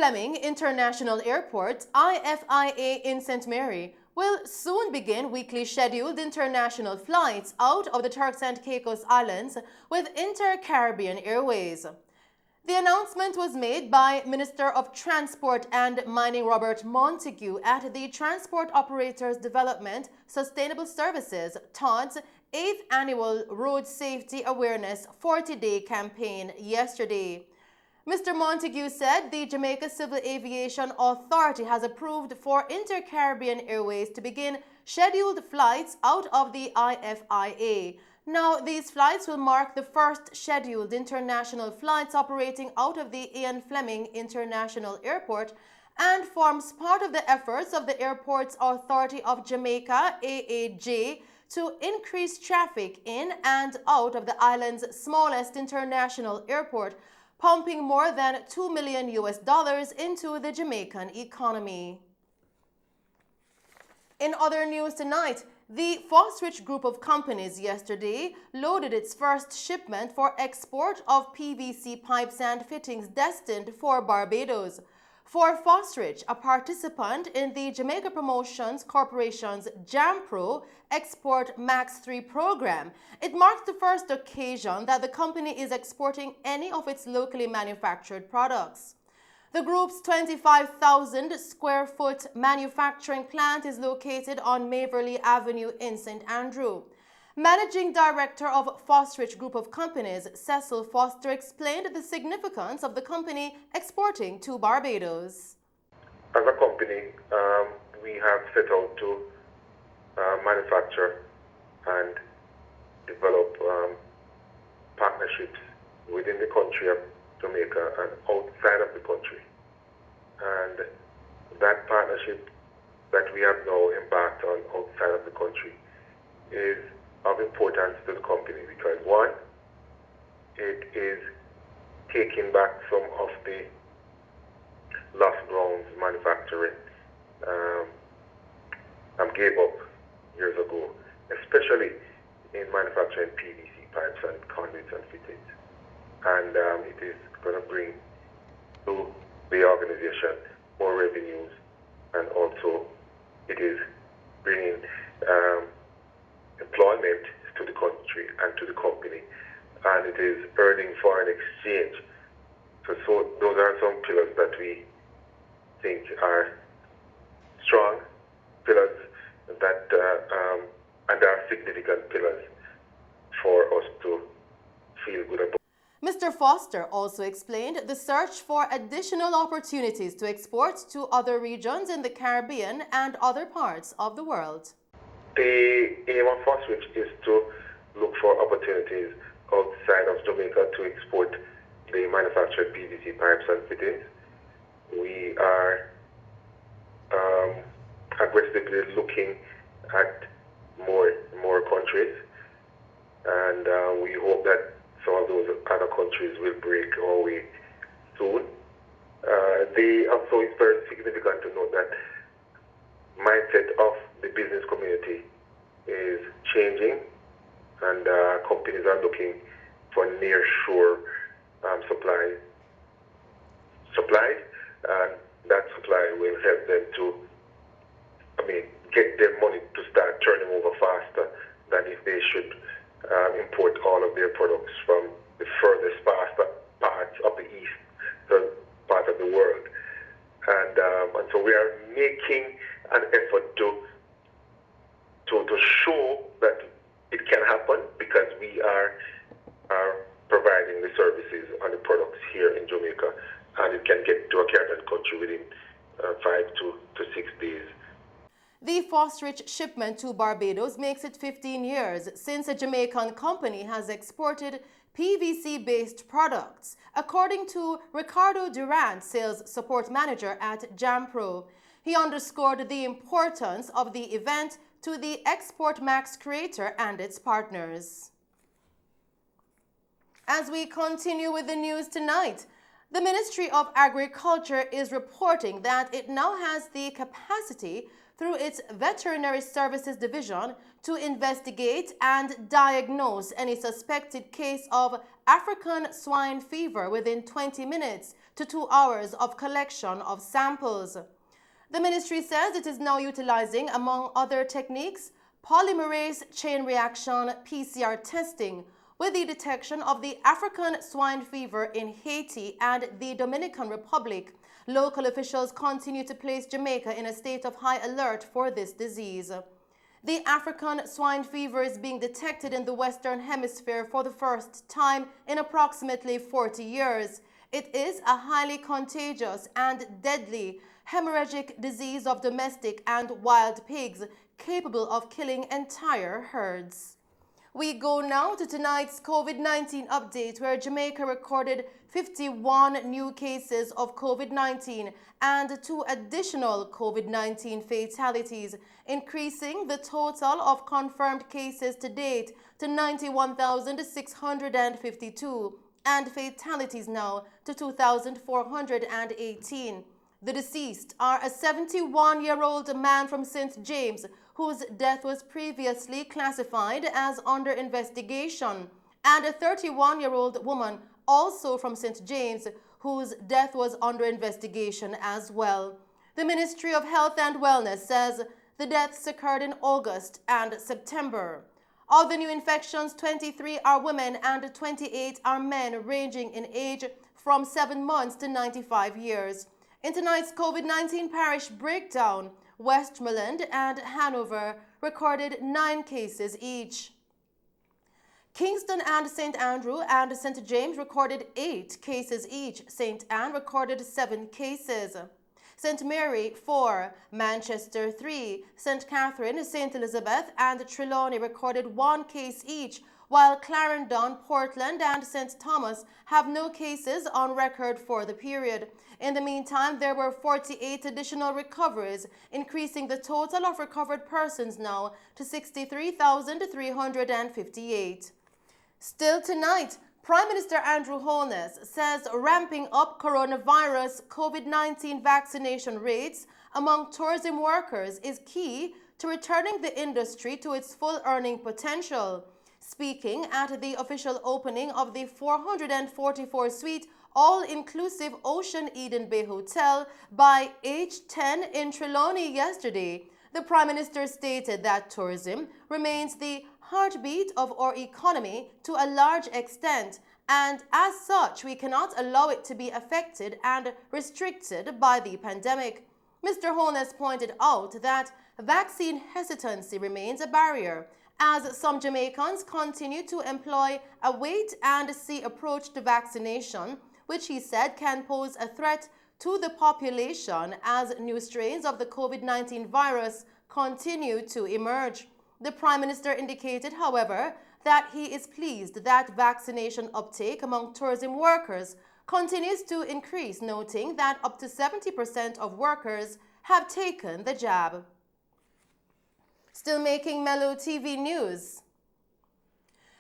FLEMING International Airport, IFIA in St. Mary, will soon begin weekly scheduled international flights out of the Turks and Caicos Islands with INTERCARIBBEAN Airways. The announcement was made by Minister of Transport and Mining Robert Montague at the Transport Operators Development Sustainable Services TOD's 8th Annual Road Safety Awareness 40-Day campaign yesterday. Mr. Montague said the Jamaica Civil Aviation Authority has approved for INTERCARIBBEAN Airways to begin scheduled flights out of the IFIA. Now, these flights will mark the first scheduled international flights operating out of the Ian Fleming International Airport and forms part of the efforts of the Airports Authority of Jamaica, AAJ, to increase traffic in and out of the island's smallest international airport, pumping more than $2 million into the Jamaican economy. In other news tonight, the Fosrich Group of companies yesterday loaded its first shipment for export of PVC pipes and fittings destined for Barbados. For Fosrich, a participant in the Jamaica Promotions Corporation's JAMPRO Export Max 3 program, it marks the first occasion that the company is exporting any of its locally manufactured products. The group's 25,000 square foot manufacturing plant is located on Maverley Avenue in St. Andrew. Managing Director of Fosrich Group of Companies, Cecil Foster, explained the significance of the company exporting to Barbados. As a company, we have set out to manufacture and develop partnerships within the country of Jamaica and outside of the country. And that partnership that we have now embarked on outside of the country is of importance to the company because, one, it is taking back some of the lost grounds manufacturing gave up years ago, especially in manufacturing PVC pipes and conduits and fittings. And it is going to bring to the organization more revenues, and also it is bringing employment to the country and to the company, and it is earning foreign exchange. So those are some pillars that we think are strong pillars that and are significant pillars for us to feel good about. Mr. Foster also explained the search for additional opportunities to export to other regions in the Caribbean and other parts of the world. The aim of Fosrich is to look for opportunities outside of Jamaica to export the manufactured PVC pipes and fittings. We are aggressively looking at more countries, and we hope that some of those other countries will break our way soon. Also, it's very significant to note that mindset of the business community is changing, and companies are looking for near-shore supplies, and that supply will help them to, get their money to start turning over faster than if they should import all of their products from the furthest parts of the east part of the world. And so we are making an effort to show that it can happen, because we are providing the services and the products here in Jamaica, and it can get to a Caribbean country within 5 to 6 days. The Fosrich shipment to Barbados makes it 15 years since a Jamaican company has exported PVC-based products, according to Ricardo Durant, Sales Support Manager at JAMPRO. He underscored the importance of the event to the Export Max creator and its partners. As we continue with the news tonight, The Ministry of Agriculture is reporting that it now has the capacity through its Veterinary Services Division to investigate and diagnose any suspected case of African swine fever within 20 minutes to 2 hours of collection of samples. The ministry says it is now utilizing, among other techniques, polymerase chain reaction PCR testing with the detection of the African swine fever in Haiti and the Dominican Republic. Local officials continue to place Jamaica in a state of high alert for this disease. The African swine fever is being detected in the Western Hemisphere for the first time in approximately 40 years. It is a highly contagious and deadly hemorrhagic disease of domestic and wild pigs capable of killing entire herds. We go now to tonight's COVID-19 update, where Jamaica recorded 51 new cases of COVID-19 and 2 additional COVID-19 fatalities, increasing the total of confirmed cases to date to 91,652 and fatalities now to 2,418. The deceased are a 71-year-old man from St. James, whose death was previously classified as under investigation, and a 31-year-old woman also from St. James, whose death was under investigation as well. The Ministry of Health and Wellness says the deaths occurred in August and September. Of the new infections, 23 are women and 28 are men, ranging in age from 7 months to 95 years. In tonight's COVID-19 parish breakdown, Westmoreland and Hanover recorded 9 cases each. Kingston and St. Andrew and St. James recorded 8 cases each. St. Anne recorded 7 cases. St. Mary 4, Manchester 3, St. Catherine, St. Elizabeth and Trelawney recorded 1 case each, while Clarendon, Portland and St. Thomas have no cases on record for the period. In the meantime, there were 48 additional recoveries, increasing the total of recovered persons now to 63,358. Still tonight, Prime Minister Andrew Holness says ramping up coronavirus COVID-19 vaccination rates among tourism workers is key to returning the industry to its full earning potential. Speaking at the official opening of the 444-suite all-inclusive Ocean Eden Bay Hotel by H10 in Trelawney yesterday, the Prime Minister stated that tourism remains the heartbeat of our economy to a large extent, and as such, we cannot allow it to be affected and restricted by the pandemic. Mr. Holness pointed out that vaccine hesitancy remains a barrier, as some Jamaicans continue to employ a wait-and-see approach to vaccination, which he said can pose a threat to the population as new strains of the COVID-19 virus continue to emerge. The Prime Minister indicated, however, that he is pleased that vaccination uptake among tourism workers continues to increase, noting that up to 70% of workers have taken the jab. Still making Mello TV news.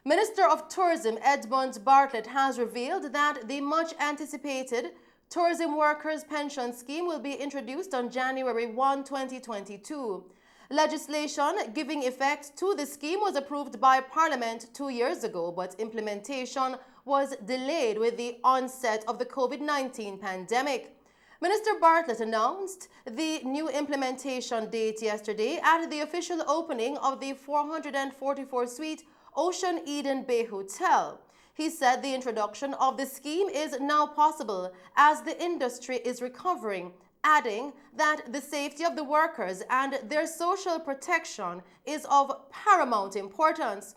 Minister of Tourism Edmund Bartlett has revealed that the much-anticipated Tourism Workers Pension Scheme will be introduced on January 1, 2022. Legislation giving effect to the scheme was approved by Parliament 2 years ago, but implementation was delayed with the onset of the COVID-19 pandemic. Minister Bartlett announced the new implementation date yesterday at the official opening of the 444-suite Ocean Eden Bay Hotel. He said the introduction of the scheme is now possible as the industry is recovering, adding that the safety of the workers and their social protection is of paramount importance.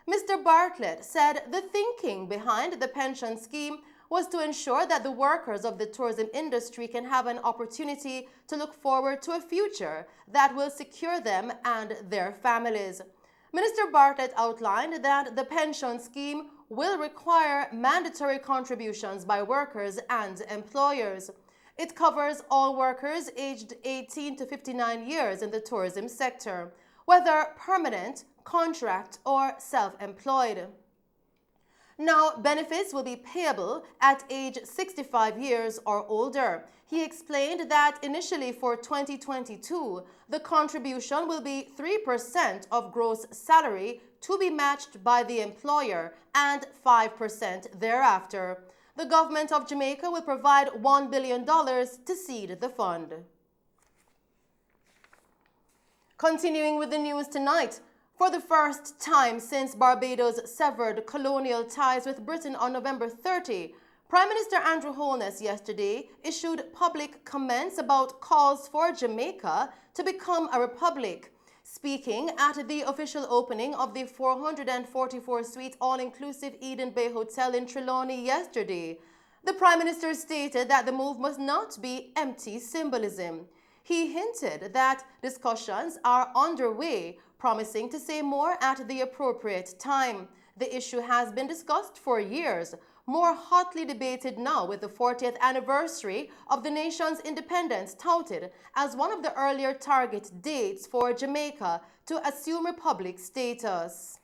Mr. Bartlett said the thinking behind the pension scheme was to ensure that the workers of the tourism industry can have an opportunity to look forward to a future that will secure them and their families. Minister Bartlett outlined that the pension scheme will require mandatory contributions by workers and employers. It covers all workers aged 18 to 59 years in the tourism sector, whether permanent, contract, or self-employed. Now, benefits will be payable at age 65 years or older. He explained that initially for 2022, the contribution will be 3% of gross salary to be matched by the employer and 5% thereafter. The government of Jamaica will provide $1 billion to seed the fund. Continuing with the news tonight, for the first time since Barbados severed colonial ties with Britain on November 30, Prime Minister Andrew Holness yesterday issued public comments about calls for Jamaica to become a republic. Speaking at the official opening of the 444-suite all-inclusive Eden Bay Hotel in Trelawney yesterday, the Prime Minister stated that the move must not be empty symbolism. He hinted that discussions are underway, promising to say more at the appropriate time. The issue has been discussed for years, more hotly debated now with the 40th anniversary of the nation's independence touted as one of the earlier target dates for Jamaica to assume republic status.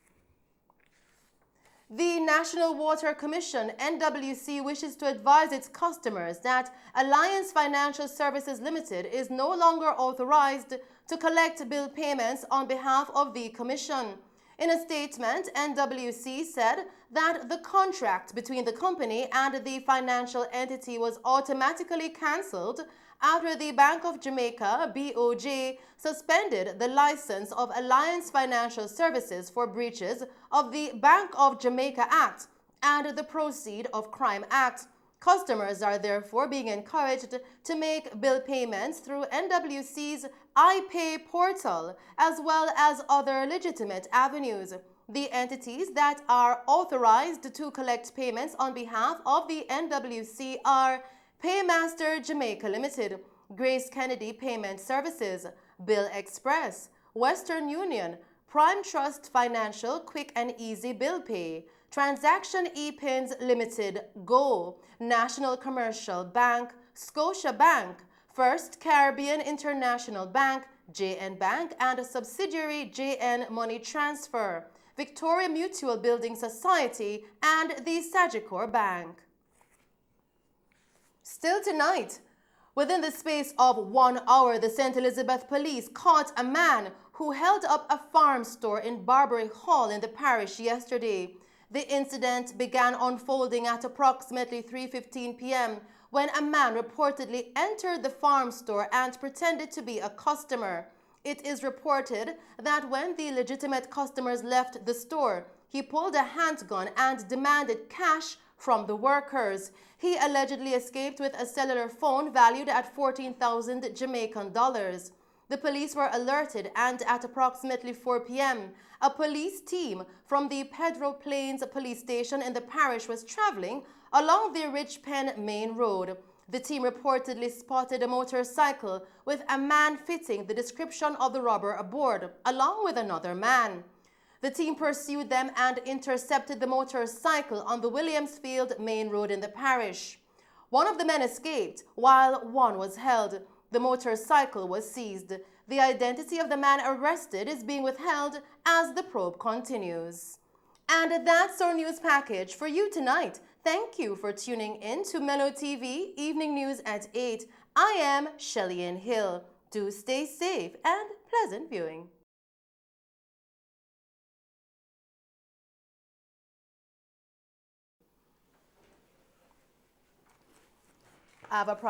The National Water Commission, NWC, wishes to advise its customers that Alliance Financial Services Limited is no longer authorized to collect bill payments on behalf of the Commission. In a statement, NWC said that the contract between the company and the financial entity was automatically cancelled after the Bank of Jamaica, BOJ, suspended the license of Alliance Financial Services for breaches of the Bank of Jamaica Act and the Proceed of Crime Act. Customers are therefore being encouraged to make bill payments through NWC's iPay portal as well as other legitimate avenues. The entities that are authorized to collect payments on behalf of the NWC are Paymaster Jamaica Limited, Grace Kennedy Payment Services, Bill Express, Western Union, Prime Trust Financial Quick and Easy Bill Pay, Transaction E-Pins Limited, Go, National Commercial Bank, Scotia Bank, First Caribbean International Bank, JN Bank, and a subsidiary JN Money Transfer, Victoria Mutual Building Society, and the Sagicor Bank. Still tonight, within the space of 1 hour, the St. Elizabeth Police caught a man who held up a farm store in Barbary Hall in the parish yesterday. The incident began unfolding at approximately 3:15 p.m. when a man reportedly entered the farm store and pretended to be a customer. It is reported that when the legitimate customers left the store, he pulled a handgun and demanded cash from the workers. He allegedly escaped with a cellular phone valued at 14,000 Jamaican dollars. The police were alerted, and at approximately 4 p.m., a police team from the Pedro Plains police station in the parish was traveling along the Rich Pen Main Road. The team reportedly spotted a motorcycle with a man fitting the description of the robber aboard, along with another man. The team pursued them and intercepted the motorcycle on the Williamsfield Main Road in the parish. One of the men escaped, while one was held. The motorcycle was seized. The identity of the man arrested is being withheld as the probe continues. And that's our news package for you tonight. Thank you for tuning in to Mello TV Evening News at 8. I am Shelley-Ann Hill. Do stay safe and pleasant viewing. I have a problem.